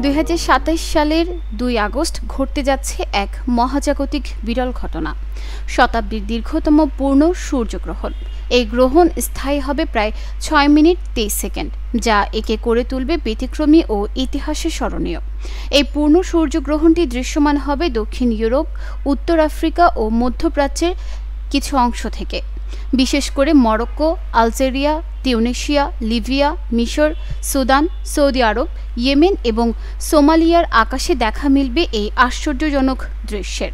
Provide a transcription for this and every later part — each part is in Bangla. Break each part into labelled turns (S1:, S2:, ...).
S1: 2027 সালের 2 আগস্ট ঘটতে যাচ্ছে এক মহাজাগতিক বিরল ঘটনা, শতাব্দীর দীর্ঘতম পূর্ণ সূর্যগ্রহণ। এই গ্রহণ স্থায়ী হবে প্রায় 6 মিনিট 23 সেকেন্ড, যা একে করে তুলবে ব্যতিক্রমী ও ইতিহাসে স্মরণীয়। এই পূর্ণ সূর্যগ্রহণটি দৃশ্যমান হবে দক্ষিণ ইউরোপ, উত্তর আফ্রিকা ও মধ্যপ্রাচ্যের কিছু অংশ থেকে, বিশেষ করে মরক্কো, আলজেরিয়া, তিউনিসিয়া, লিবিয়া, মিশর, সুদান, সৌদি আরব, ইয়েমেন এবং সোমালিয়ার আকাশে দেখা মিলবে এই আশ্চর্যজনক দৃশ্যের।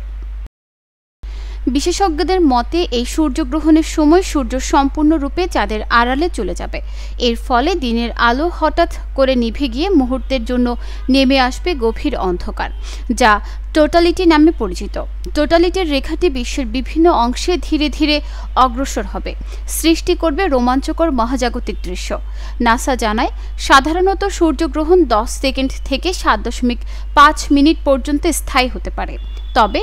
S1: বিশেষজ্ঞদের মতে এই সূর্যগ্রহণের সময় সূর্য সম্পূর্ণরূপে চাঁদের আড়ালে চলে যাবে। এর ফলে দিনের আলো হঠাৎ করে নিভে গিয়ে মুহূর্তের জন্য নেমে আসবে গভীর অন্ধকার, যা টোটালিটি নামে পরিচিত। টোটালিটির রেখাটি বিশ্বের বিভিন্ন অংশে ধীরে ধীরে অগ্রসর হবে, সৃষ্টি করবে রোমাঞ্চকর মহাজাগতিক দৃশ্য। নাসা জানায়, সাধারণত সূর্যগ্রহণ 10 সেকেন্ড থেকে 7.5 মিনিট পর্যন্ত স্থায়ী হতে পারে, তবে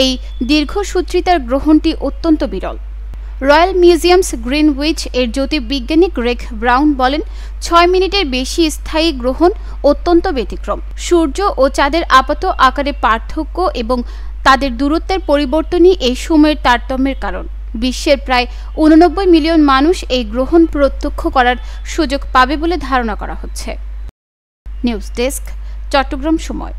S1: এই দীর্ঘসূত্রিতার গ্রহণটি অত্যন্ত বিরল। রয়্যাল মিউজিয়ামস গ্রিনউইচ এর জ্যোতির্বিজ্ঞানী গ্রেগ ব্রাউন বলেন, 6 মিনিটের বেশি স্থায়ী গ্রহণ অত্যন্ত ব্যতিক্রম। সূর্য ও চাঁদের আপাত আকারে পার্থক্য এবং তাদের দূরত্বের পরিবর্তনই এই সময়ের তারতম্যের কারণ। বিশ্বের প্রায় 89 মিলিয়ন মানুষ এই গ্রহণ প্রত্যক্ষ করার সুযোগ পাবে বলে ধারণা করা হচ্ছে। নিউজ ডেস্ক, চট্টগ্রাম সময়।